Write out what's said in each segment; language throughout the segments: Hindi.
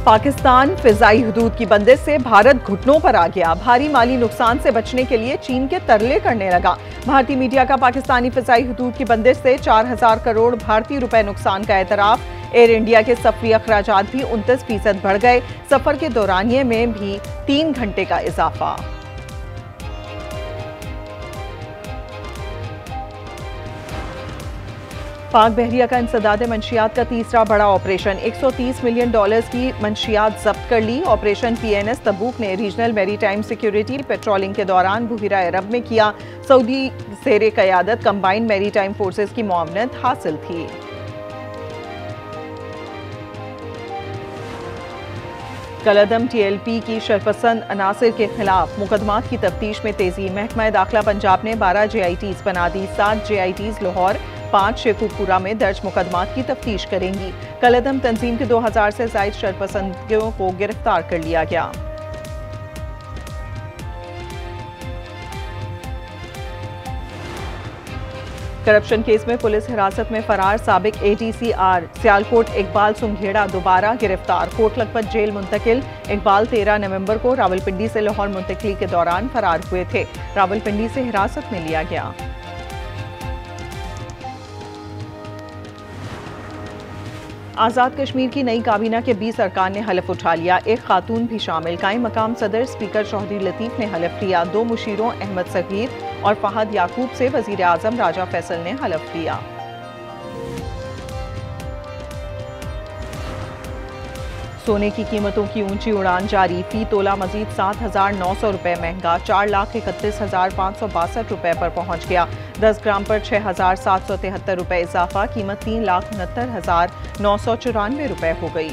पाकिस्तान फिजाई हुदूद की बंदिश से भारत घुटनों पर आ गया। भारी माली नुकसान से बचने के लिए चीन के तरले करने लगा। भारतीय मीडिया का पाकिस्तानी फिजाई हुदूद की बंदिश से 4000 करोड़ भारतीय रुपए नुकसान का एतराफ। एयर इंडिया के सफरी अखराजात भी 29% बढ़ गए। सफर के दौरानिये में भी 3 घंटे का इजाफा। पाक बहरिया का इंसदाद मंशियात का तीसरा बड़ा ऑपरेशन। $130 मिलियन की मंशियात जब्त कर ली। ऑपरेशन PNS तबूक ने रीजनल मैरीटाइम सिक्योरिटी पेट्रोलिंग के दौरान बुहिरा अरब में किया। सऊदी ज़ेर क़यादत कंबाइंड मैरीटाइम फोर्सेस की मुआवनत हासिल थी। कलअदम TLP की शरपसंद अनासिर के खिलाफ मुकदमात की तफ्तीश में तेजी। महकमा दाखिला पंजाब ने 12 JITs बना दी। 7 JITs लाहौर, 5 शेखुपुरा में दर्ज मुकदमात की तफ्तीश करेंगी। कलअदम तंजीम के 2000 से ज़ायद शरपसंदियों को गिरफ्तार कर लिया गया। करप्शन केस में पुलिस हिरासत में फरार साबिक ATCR सियालकोट इकबाल सुंघेड़ा दोबारा गिरफ्तार। कोट लखपत जेल मुंतकिल। इकबाल 13 नवंबर को रावलपिंडी से लाहौर मुंतकली के दौरान फरार हुए थे। रावलपिंडी से हिरासत में लिया गया। आज़ाद कश्मीर की नई काबीना के 20 अरकान ने हलफ उठा लिया। एक खातून भी शामिल। कायम मकाम सदर स्पीकर चौधरी लतीफ ने हलफ लिया। 2 मुशीरों अहमद सगीर और फहद याकूब से वजीर आजम राजा फैसल ने हलफ लिया। सोने की कीमतों की ऊंची उड़ान जारी। फी तोला मजीद 7,900 रुपए महंगा। 4,31,562 रुपए पर पहुंच गया। 10 ग्राम पर 6,773 रुपए इजाफा। कीमत 3,69,994 रुपए हो गई।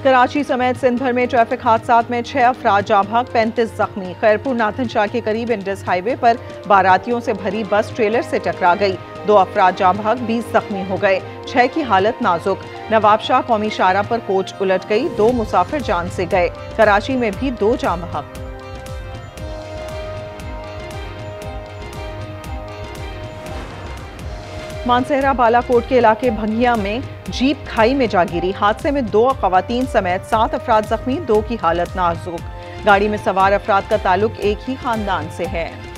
कराची समेत सिंध भर में ट्रैफिक हादसात में 6 अफराद जाँ बहक, 35 जख्मी। खैरपुर नाथन शाह के करीब इंडस हाईवे पर बारातियों से भरी बस ट्रेलर से टकरा गई। 2 अफराद जाँ बहक, 20 जख्मी हो गए। 6 की हालत नाजुक। नवाबशाह कौमी शाहरा पर कोच उलट गई। 2 मुसाफिर जान से गए। कराची में भी 2 जाँ बहक। मानसहरा बालाकोट के इलाके भंगिया में जीप खाई में जा गिरी। हादसे में 2 खवातीन समेत 7 अफराद जख्मी। 2 की हालत नाजुक। गाड़ी में सवार अफराद का ताल्लुक एक ही खानदान से है।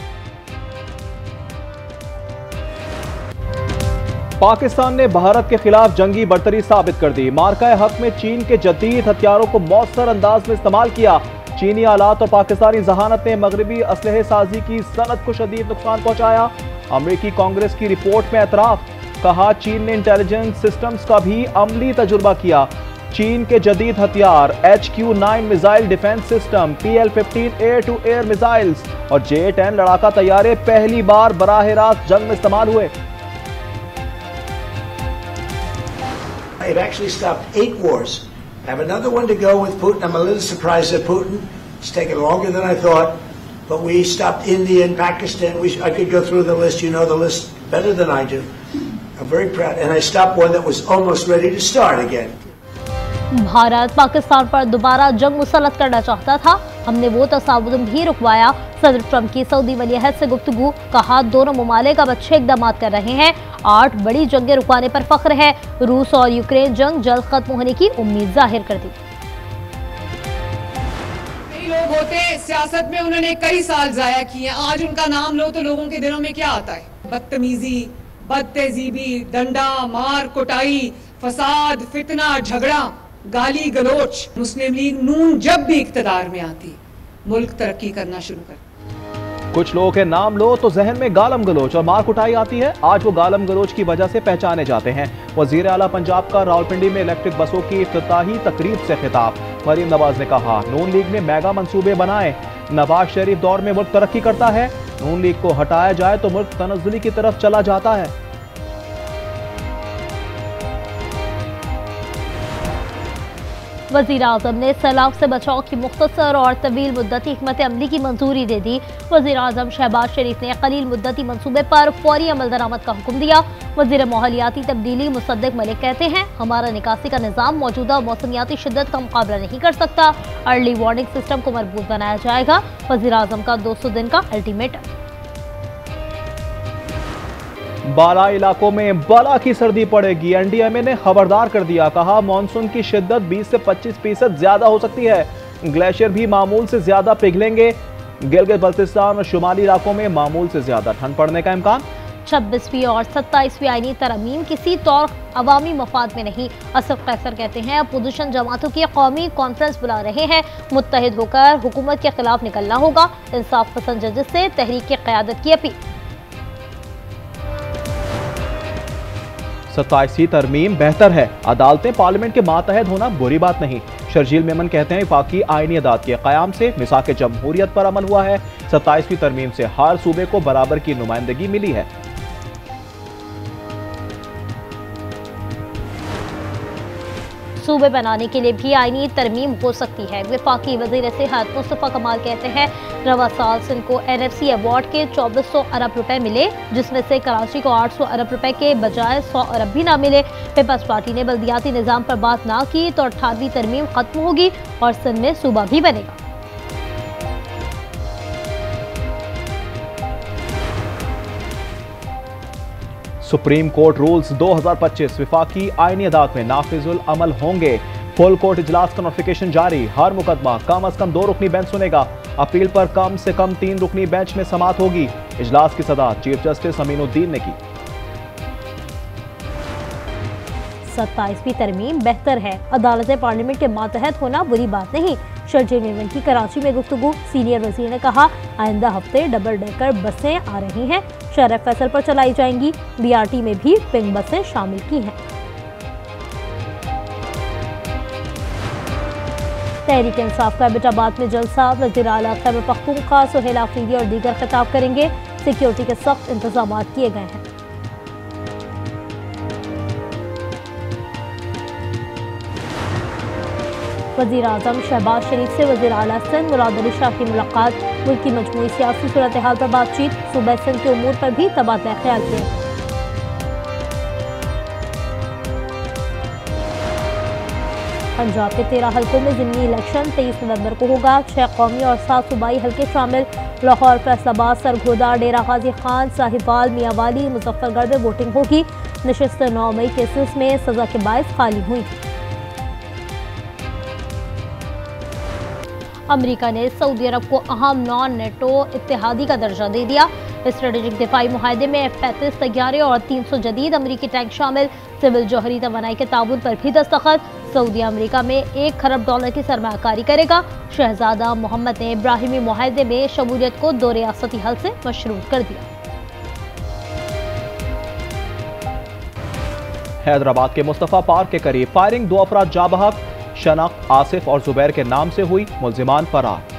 पाकिस्तान ने भारत के खिलाफ जंगी बर्तरी साबित कर दी। मार्का हक में चीन के जदीद हथियारों को मौसर अंदाज में इस्तेमाल किया। चीनी आलात और पाकिस्तानी जहानत ने मगरबी असलहे साजी की सनत को शदीद नुकसान पहुंचाया। अमरीकी कांग्रेस की रिपोर्ट में एतराफ। कहा चीन ने इंटेलिजेंस सिस्टम्स का भी अमली तजुर्बा किया। चीन के जदीद हथियार HQ-9 missile defence system, PL-15 air to air missiles और J-10 लड़ाका तैयारे पहली बार बराह रास्त जंग में इस्तेमाल हुए। It actually stopped 8 wars. I have another one to go with Putin. I'm a little surprised at Putin. It's taken longer than I thought. But we stopped India and Pakistan. I could go through the list. You know the list better than I do. I'm very proud. And I stopped one that was almost ready to start again. Bharat Pakistan पर दोबारा जंग मुसल्लत करना चाहता था। हमने वो तसावुर भी रुकवाया। सदर ट्रंप की सऊदी वलीअहद से गुफ्तगू। कहा दोनों ममालिक अब अच्छे इक़दाम कर रहे हैं। 8 बड़ी जंगें रुकवाने पर फख्र है। रूस और यूक्रेन जंग जल्द खत्म होने की उम्मीद जाहिर कर दी। कई लोग होते सियासत में उन्होंने कई साल जाया किए। आज उनका नाम लो तो लोगों के दिलों में क्या आता है? बदतमीजी, बदतहजीबी, डंडा मार, कुटाई, फसाद, फितना, झगड़ा, गाली गलोच। मुस्लिम लीग नून जब भी इख्तिदार में आती मुल्क तरक्की करना शुरू करता। कुछ लोगों के नाम लो तो जहन में गालम गलोच और मार कुटाई आती है। आज वो गालम गलोच की वजह से पहचाने जाते हैं। वजीर आला पंजाब का रावलपिंडी में इलेक्ट्रिक बसों की इफ्तिताही तकरीब से खिताब। मरीम नवाज ने कहा नून लीग ने मेगा मंसूबे बनाए। नवाज शरीफ दौर में मुल्क तरक्की करता है। नून लीग को हटाया जाए तो मुल्क तनज़्ज़ुली की तरफ चला जाता है। वज़ीर आज़म ने सैलाब से बचाव की मुख्तसर और तवील मुद्दती हिकमत अमली की मंजूरी दे दी। वज़ीर आज़म शहबाज शरीफ ने कलील मुद्दती मनसूबे पर फौरी अमल दरामद का हुक्म दिया। वज़ीर माहौलियाती तब्दीली मुसद्दिक मलिक कहते हैं हमारा निकासी का निज़ाम मौजूदा मौसमियाती शिद्दत का मुकाबला नहीं कर सकता। अर्ली वार्निंग सिस्टम को मजबूत बनाया जाएगा। वज़ीर आज़म का 200 दिन का अल्टीमेटम। बालाई इलाकों में बला की सर्दी पड़ेगी। एनडीएमए ने खबरदार कर दिया, कहा मॉनसून की शिद्दत 20 से 25% ज्यादा हो सकती है। ग्लेशियर भी मामूल से ज्यादा पिघलेंगे। गिलगित बल्तिस्तान और शुमाली इलाकों में मामूल से ज्यादा ठंड पड़ने का इम्कान। 26वीं और 27वीं आईनी तरमीम किसी तौर अवामी मफाद में नहीं। असद कैसर कहते हैं अपोजिशन जमातों की कौमी कॉन्फ्रेंस बुला रहे हैं, मुत्तहिद होकर हुकूमत के खिलाफ निकलना होगा। इंसाफ पसंद जजेस से तहरीक की क़यादत की अपील। 27वीं तरमीम बेहतर है, अदालतें पार्लियामेंट के मातहत होना बुरी बात नहीं। शर्जील मेमन कहते हैं वफाकी आईनी अदालत के क़याम से मिसाक जमहूरियत पर अमल हुआ है। 27वीं तरमीम से हर सूबे को बराबर की नुमाइंदगी मिली है। सूबे बनाने के लिए भी आईनी तरमीम हो सकती है। वफाकी वज़ीर सेहत मुस्तफ़ा कमाल कहते हैं रवा साल सिंध को NFC अवार्ड के 2400 अरब रुपए मिले, जिसमें से कराची को 800 अरब रुपए के बजाय 100 अरब भी ना मिले। पीपल्स पार्टी ने बल्दियाती निज़ाम पर बात ना की तो 18वीं तरमीम खत्म होगी और सिंध में सूबा भी बनेगा। सुप्रीम कोर्ट रूल्स 2025 विफाकी आईनी अदालत में नाफिजुल अमल होंगे। फुल कोर्ट इजलास का नोटिफिकेशन जारी। हर मुकदमा कम अज कम 2 रुकनी बेंच सुनेगा। अपील पर कम से कम 3 रुकनी बेंच में समाअत होगी। इजलास की सदा चीफ जस्टिस अमीनुद्दीन ने की। 27वीं तरमीम बेहतर है, अदालतें पार्लियामेंट के मातहत होना बुरी बात नहीं। शर्जील मेमन की कराची में गुफ्तगू। सीनियर वजीर ने कहा आइंदा हफ्ते डबल डेकर बसें आ रही हैं, शरफ फैसल पर चलाई जाएंगी। BRT में भी पिंक बसें शामिल की हैं। तहरीक इंसाफ का एबटाबाद में जलसा। वज़ीर आला खैबर पख्तूनख्वा सुहेल आफरीदी और दीगर खिताब करेंगे। सिक्योरिटी के सख्त इंतजाम किए गए हैं। वज़ीर आज़म शहबाज शरीफ से वज़ीर आला सिंध मुराद अली शाह की मुलाकात। मुल्क की मजमूई सियासी सूरत हाल पर बातचीत। सूबा सिंध के उमूर पर भी तबादला ख्याल किए। पंजाब के 13 हल्कों में ज़िमनी इलेक्शन 23 नवंबर को होगा। 6 कौमी और 7 सूबाई हल्के शामिल। लाहौर, फैसलाबाद, सरगोदा, डेरा गाजी खान, साहिवाल, मियांवाली, मुजफ्फरगढ़ में वोटिंग होगी। नशिस्त 9 मई केसेस में सजा के बायस खाली हुई थी। अमेरिका ने सऊदी अरब को अहम नॉन नेटो इत्तेहादी का दर्जा दे दिया। स्ट्रेटेजिक दिफाई मुआहदे में F-35 तैयारे और 300 जदीद अमरीकी टैंक शामिल। सिविल जौहरी तवानाई के ताबून पर भी दस्तखत। सऊदी अमरीका में $1 खरब की सरमायाकारी करेगा। शहजादा मोहम्मद ने इब्राहिमी मुआहदे में शमूलियत को 2 रियासती हल से मशरूत कर दिया। हैदराबाद के मुस्तफा पार्क के करीब फायरिंग, 2 अफराद जा बहक। शनाख्त आसिफ और जुबैर के नाम से हुई, मुल्जिमान फरार।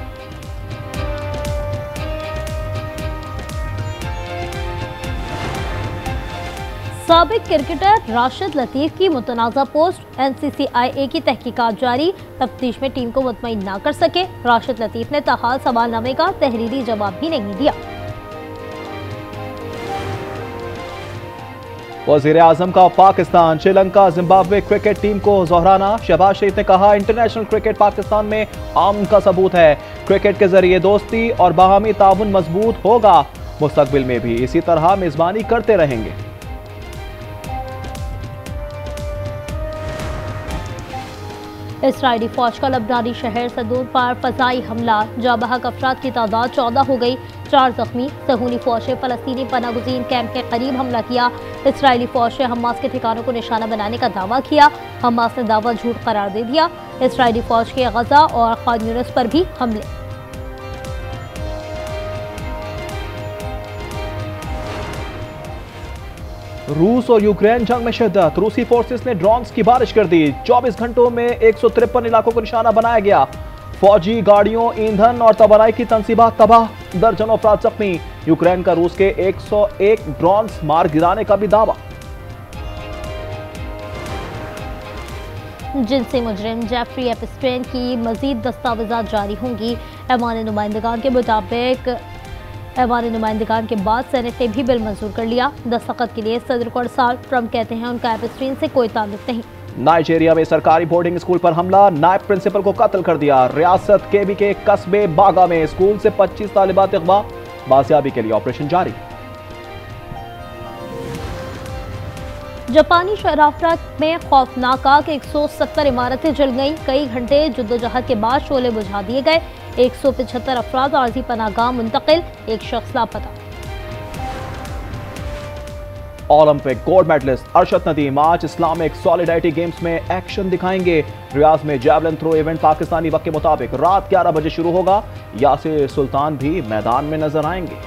साबिक क्रिकेटर राशिद लतीफ की मुतनाज़ा पोस्ट। NCCIA की तहकीकात जारी। तफ्तीश में टीम को मुतमईन ना कर सके। राशिद लतीफ ने ताहाल सवालनामे का तहरीरी जवाब भी नहीं दिया। वज़ीर आज़म का Pakistan Sri Lanka Zimbabwe cricket team को दोहराना। शहबाज शरीफ ने कहा इंटरनेशनल क्रिकेट पाकिस्तान में अमन का सबूत है। क्रिकेट के जरिए दोस्ती और बाहमी ताउन मजबूत होगा। मुस्तकबिल में भी इसी तरह मेजबानी करते रहेंगे। इसराइली फौज का लबनानी शहर सदून पर फजाई हमला। जाबहक अफराद की तादाद 14 हो गई, 4 जख्मी। सहूनी फौज ने फलस्तीनी पनागुज़ीन कैंप के करीब हमला किया। इसराइली फौज ने हमास के ठिकानों को निशाना बनाने का दावा किया। हमास ने दावा झूठ करार दे दिया। इसराइली फौज के गजा और खान यूनिस पर भी हमले। रूस और यूक्रेन जंग में शिद्दत। रूसी फोर्सेस ने ड्रोन्स की बारिश कर दी। 24 घंटों में 153 इलाकों को निशाना बनाया गया। फौजी गाड़ियों, ईंधन और तबानाई की तंसीबात तबाह। दर्जनों अफराद जख्मी। यूक्रेन का रूस के 101 ड्रोन्स मार गिराने का भी दावा। जिनसी मुजरिम जेफरी एपस्टेन की मजीद दस्तावेजात जारी होंगी। ऐवान नुमाइंदगान के मुताबिक ऐवान नुमाइंदगान के बाद सेनेट ने भी बिल मंजूर कर लिया। दस्तखत के लिए सदर को अरसाल। ट्रंप कहते हैं उनका एपस्टीन से कोई ताल्लुक नहीं। नाइजीरिया में सरकारी बोर्डिंग स्कूल पर हमला। नायब प्रिंसिपल को कत्ल कर दिया। रियासत केबी के कस्बे बागा में स्कूल से 25 तालिबात अगवा। बाजियाबी के लिए ऑपरेशन जारी। जापानी शराफत में खौफनाक आग, 170 इमारतें जल गईं। कई घंटे जद्दोजहद के बाद शोले बुझा दिए गए। 175 अफराद आर्जी पनाहगाह मुंतकिल, एक शख्स लापता। Olympic gold medallist Arshad Nadeem आज इस्लामिक सॉलिडारिटी गेम्स में एक्शन दिखाएंगे। रियाज में जैवलिन थ्रो इवेंट पाकिस्तानी वक्त के मुताबिक रात 11 बजे शुरू होगा। यासिर सुल्तान भी मैदान में नजर आएंगे।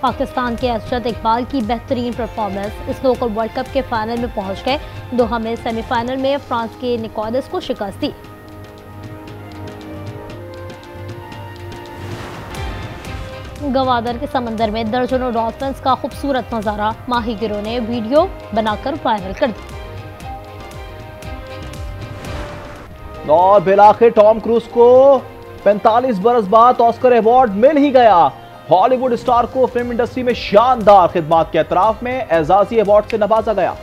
पाकिस्तान के अशरत इकबाल की बेहतरीन परफॉर्मेंस, स्नूकर वर्ल्ड कप के फाइनल में पहुंच गए। दोहा में सेमीफाइनल में फ्रांस के निकोलस को शिकस्त दी। गवादर के समंदर में दर्जनों डॉल्फिन्स का खूबसूरत नजारा, माहीगिरों ने वीडियो बनाकर वायरल कर दी। और बिलाखिर टॉम क्रूज को 45 बरस बाद ऑस्कर अवार्ड मिल ही गया। हॉलीवुड स्टार को फिल्म इंडस्ट्री में शानदार खिदमात के एतराफ में एजाजी अवार्ड से नवाजा गया।